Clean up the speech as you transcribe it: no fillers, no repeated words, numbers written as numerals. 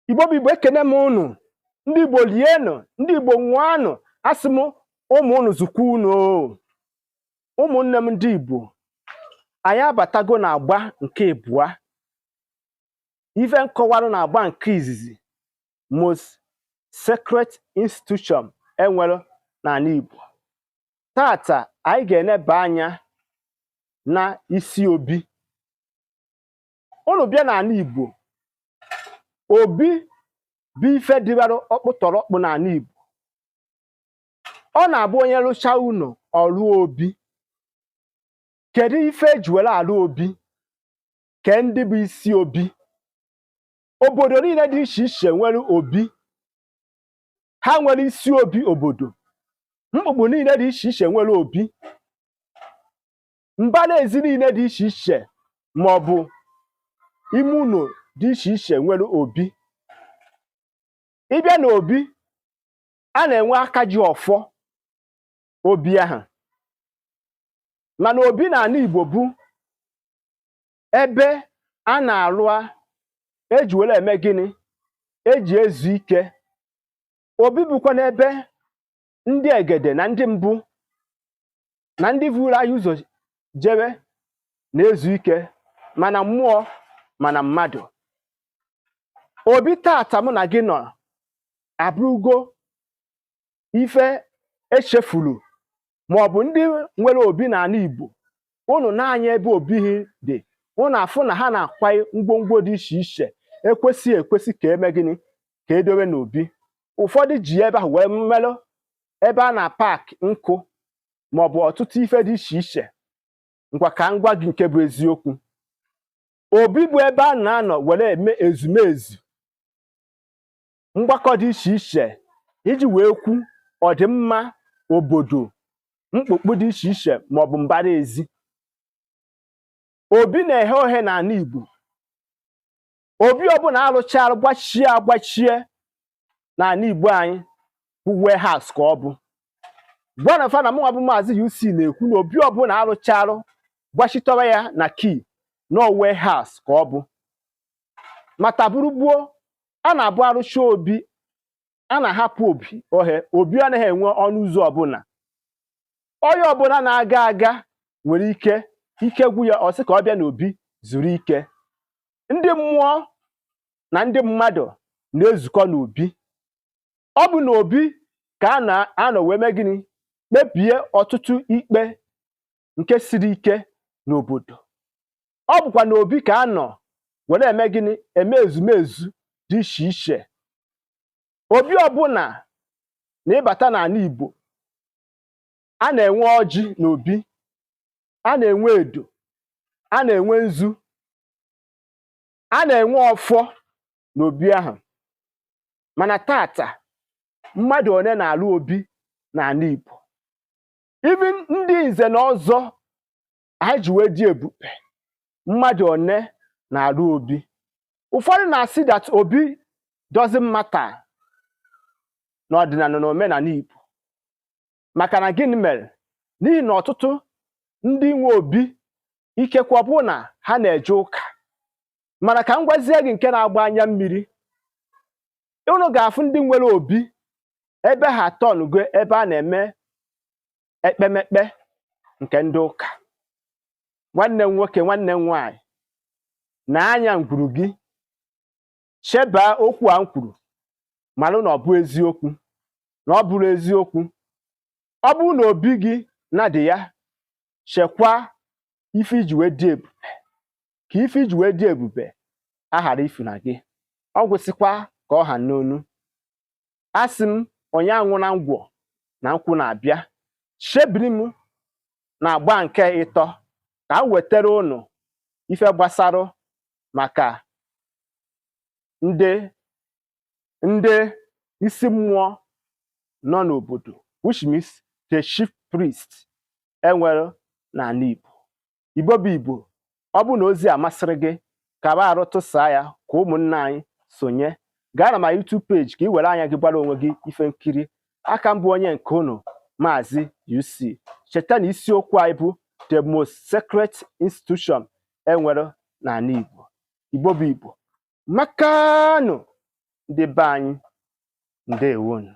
Igbo bụ Igbo ekene m unu, ndị Igbo lienụ, ndị Igbo nwụanụ, asị m ụmụ unu zukwa unu. Ụmụnne m ndị Igbo, anyị abatago na agba nke ịbụa. Ife nkọwarụ na agba nke izizi, most sacred institution enwere n'ala Igbo. Tata anyị ga-eneba anya na isi obi. Unu bịa n'ala Igbo, obi bụ ife dịbara ọkpụtọrọkpụ n'ala Igbo. Ọ na-abụ onye lụcha ụlọ ọrụ obi. Kedu ife eji were alụ obi? Ke ndị bụ isi obi? Obodo niile dị iche iche nwere obi. Ha nwere isi obi obodo. Mkpụkpụ niile dị iche iche nwere obi. Mbara ezi niile dị iche iche ma ọ bụ ime ụlọ dị iche iche nwere obi. Ịbịa na obi, a na-enwe aka ji ọfọ obi ahụ. Mana obi n'ala Igbo bụ ebe a na-alụ eji were eme gịnị? Eji ezu ike. Obi bụkwa n'ebe ndị egede na ndị mbụ na ndị vụrụ anyị ụzọ jebe na-ezu ike, mana mmụọ mana mmadụ. Obi tata mụ na gị nọ abụrụgo ife echefuru, ma ọ bụ ndị nwere obi n'ala Igbo. Unu na-anya ebe obi dị, unu afụ na ha na-akwanye ngwongwo dị iche iche ekwesị ekwesị ka eme gịnị? Ka edowe n'obi. Ụfọdụ ji ebe ahụ wee mmelụ ebe a na-paakị nkụ ma ọ bụ ọtụtụ ife dị iche iche. Ngwa ka ngwa gị nke bụ eziokwu. Obi bụ ebe a na-anọ were eme ezumezu, mgbakọ dị iche iche iji wee kwu ọdịmma obodo, mkpukpu dị iche iche ma ọ bụ mbara ezi. Obi na-eghe oghe n'ala Igbo. Obi ọbụla alụcharụ gbachie n'ala Igbo anyị bụ warehouse ka ọ bụ. Gwa na fa na mụnwa bụ Maazi-UC na-ekwu na obi ọbụla alụcharụ gbachitọwa ya na key no warehouse ka ọ bụ. Mata bụrụ gbuo, a na-abụ arụcha obi, a na-ahapụ obi oghe. Obi anaghị enwe ọnụ ụzọ ọbụla. Onye ọbụla na-aga aga nwere ike gwụ ya ọsị ka ọ bịa n'obi zuru ike. Ndị mmụọ na ndị mmadụ na-ezukọ n'obi. Ọ bụ n'obi ka a na-anọ wee mee gịnị? Kpebie ọtụtụ ikpe nke siri ike n'obodo. Ọ bụkwa n'obi ka a nọ were eme gịnị? Eme ezumezu dị iche iche. Obi ọbụla na ịbata n'ala Igbo, a na-enwe ọjị n'obi, a na-enwe edo, a na-enwe nzu, a na-enwe ọfọ n'obi ahụ. Mana tata, mmadụ one na-alụ obi n'ala Igbo? Even ndị nze na ọzọ anyị ji wee dị ebube, mmadụ one na-alụ obi? Ụfọdụ na-asị that obi doesn't matter n'ọdịnala na omenala Igbo. Maka na gịnị mere? N'ihi na ọtụtụ ndị nwe obi ikekwe bụ na ha na-eje ụka. Mana ka m gwazie gị nke na-agba anya mmiri, unu ga-afụ ndị nwere obi ebe ha tọnụgo ebe a na-eme ekpemekpe nke ndị ụka. Nwanne m nwoke, nwanne m nwaanyị, na-anya ngwuru gị, chebaa okwu a m kwuru, malụ na ọ bụ eziokwu, na ọ bụrụ eziokwu. Ọ bụrụ na obi gị na-adị ya, chekwaa ife iji wee dị ebube, ka ife iji wee dị ebube a ghara ifu na gị. Ọ gwụsịkwa ka ọ ha n'onu. Asị m onye anwụ na ngwọ na nkwụ na-abịa. Chebiri m na agba nke ịtọ ka m wetara unu ife gbasara maka ndị isi mmụọ nọ n'obodo, which means the chief priest enwere n'ala Igbo. Igbo bụ Igbo. Ọ bụ na ozi a masịrị gị, ka ba arụ tụsaa ya ka ụmụnne anyị sonye. Gaa na ma YouTube page ka ị were anya gị gbara onwe gị ife nkiri. Aka m bụ onye nke unu, Maazi-UC. Cheta na isiokwu anyị bụ the most sacred institution enwere n'ala Igbo. Igbo bụ Igbo. Makanụ! ndị be anyị ndewonu.